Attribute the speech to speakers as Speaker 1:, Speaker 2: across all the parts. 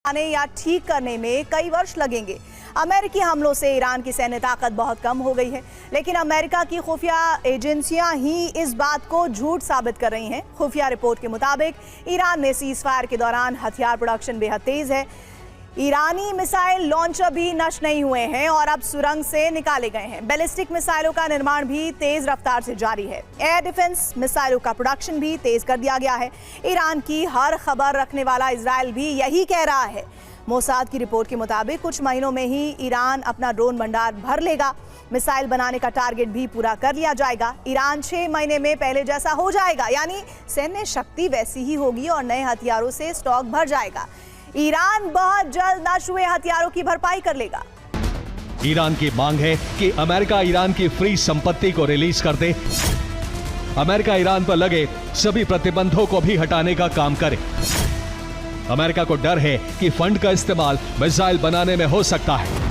Speaker 1: या ठीक करने में कई वर्ष लगेंगे। अमेरिकी हमलों से ईरान की सैन्य ताकत बहुत कम हो गई है, लेकिन अमेरिका की खुफिया एजेंसियां ही इस बात को झूठ साबित कर रही हैं। खुफिया रिपोर्ट के मुताबिक ईरान में सीज फायर के दौरान हथियार प्रोडक्शन बेहद तेज है। ईरानी मिसाइल लॉन्चर भी नष्ट नहीं हुए हैं और अब सुरंग से निकाले गए हैं। बैलिस्टिक मिसाइलों का निर्माण भी तेज रफ्तार से जारी है। एयर डिफेंस मिसाइलों का प्रोडक्शन भी तेज कर दिया गया है। ईरान की हर खबर रखने वाला इजराइल भी यही कह रहा है। मोसाद की रिपोर्ट के मुताबिक कुछ महीनों में ही ईरान अपना ड्रोन भंडार भर लेगा। मिसाइल बनाने का टारगेट भी पूरा कर लिया जाएगा। ईरान 6 महीने में पहले जैसा हो जाएगा, यानी सैन्य शक्ति वैसी ही होगी और नए हथियारों से स्टॉक भर जाएगा। ईरान बहुत जल्द नष्ट हुए हथियारों की भरपाई कर लेगा।
Speaker 2: ईरान की मांग है कि अमेरिका ईरान की फ्री संपत्ति को रिलीज कर दे। अमेरिका ईरान पर लगे सभी प्रतिबंधों को भी हटाने का काम करे। अमेरिका को डर है कि फंड का इस्तेमाल मिसाइल बनाने में हो सकता है।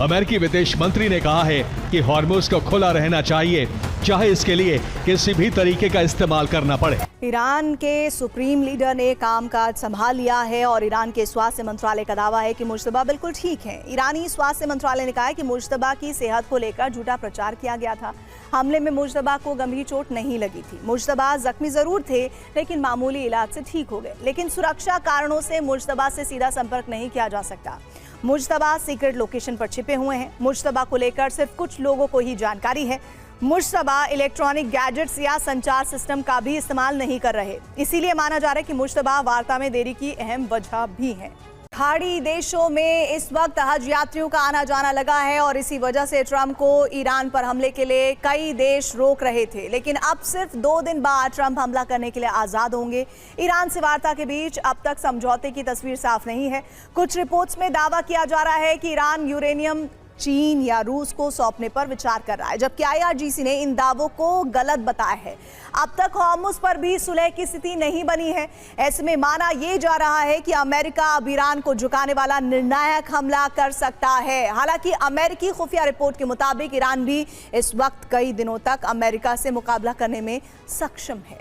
Speaker 2: अमेरिकी विदेश मंत्री ने कहा है कि हॉर्मुज को खुला रहना चाहिए, चाहे इसके लिए किसी भी तरीके का इस्तेमाल करना पड़े।
Speaker 1: ईरान के सुप्रीम लीडर ने कामकाज संभाल लिया है और ईरान के स्वास्थ्य मंत्रालय का दावा है कि मुश्तबा बिल्कुल ठीक है। ईरानी स्वास्थ्य मंत्रालय ने कहा है कि मुश्तबा की सेहत को लेकर झूठा प्रचार किया गया था। हमले में मुश्तबा को गंभीर चोट नहीं लगी थी। मुश्तबा जख्मी जरूर थे, लेकिन मामूली इलाज से ठीक हो गए। लेकिन सुरक्षा कारणों से मुश्तबा से सीधा संपर्क नहीं किया जा सकता। मुश्तबा सीक्रेट लोकेशन पर छिपे हुए हैं। मुश्तबा को लेकर सिर्फ कुछ लोगों को ही जानकारी है। मुश्तबा इलेक्ट्रॉनिक गैजेट्स या संचार सिस्टम का भी इस्तेमाल नहीं कर रहे, इसीलिए माना जा रहा है कि मुश्तबा वार्ता में देरी की अहम वजह भी है। खाड़ी देशों में इस वक्त हज यात्रियों का आना जाना लगा है और इसी वजह से ट्रंप को ईरान पर हमले के लिए कई देश रोक रहे थे, लेकिन अब सिर्फ 2 दिन बाद ट्रंप हमला करने के लिए आज़ाद होंगे। ईरान से वार्ता के बीच अब तक समझौते की तस्वीर साफ नहीं है। कुछ रिपोर्ट्स में दावा किया जा रहा है कि ईरान यूरेनियम चीन या रूस को सौंपने पर विचार कर रहा है, जबकि IRGC ने इन दावों को गलत बताया है। अब तक हॉर्मुज पर भी सुलह की स्थिति नहीं बनी है। ऐसे में माना यह जा रहा है कि अमेरिका अब ईरान को झुकाने वाला निर्णायक हमला कर सकता है। हालांकि अमेरिकी खुफिया रिपोर्ट के मुताबिक ईरान भी इस वक्त कई दिनों तक अमेरिका से मुकाबला करने में सक्षम है।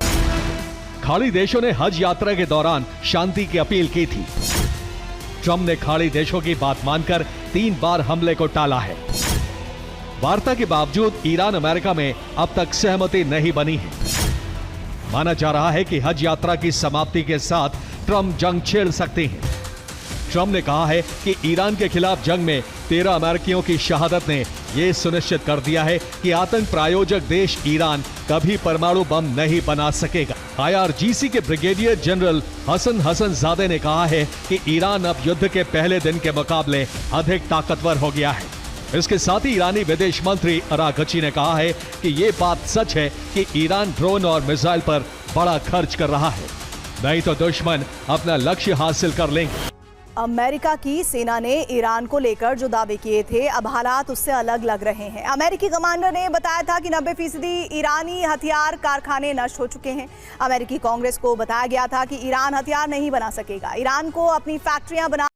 Speaker 2: खाड़ी देशों ने हज यात्रा के दौरान शांति की अपील की थी। ट्रंप ने खाड़ी देशों की बात मानकर 3 बार हमले को टाला है। वार्ता के बावजूद ईरान अमेरिका में अब तक सहमति नहीं बनी है। माना जा रहा है कि हज यात्रा की समाप्ति के साथ ट्रंप जंग छेड़ सकते हैं। ट्रंप ने कहा है कि ईरान के खिलाफ जंग में 13 अमेरिकियों की शहादत ने यह सुनिश्चित कर दिया है कि आतंक प्रायोजक देश ईरान कभी परमाणु बम नहीं बना सकेगा। IRGC के ब्रिगेडियर जनरल हसन हसनजादे ने कहा है कि ईरान अब युद्ध के पहले दिन के मुकाबले अधिक ताकतवर हो गया है। इसके साथ ही ईरानी विदेश मंत्री अरागची ने कहा है कि ये बात सच है कि ईरान ड्रोन और मिसाइल पर बड़ा खर्च कर रहा है, नहीं तो दुश्मन अपना लक्ष्य हासिल कर लेंगे।
Speaker 1: अमेरिका की सेना ने ईरान को लेकर जो दावे किए थे, अब हालात उससे अलग लग रहे हैं। अमेरिकी कमांडर ने बताया था कि 90% ईरानी हथियार कारखाने नष्ट हो चुके हैं। अमेरिकी कांग्रेस को बताया गया था कि ईरान हथियार नहीं बना सकेगा। ईरान को अपनी फैक्ट्रियां बना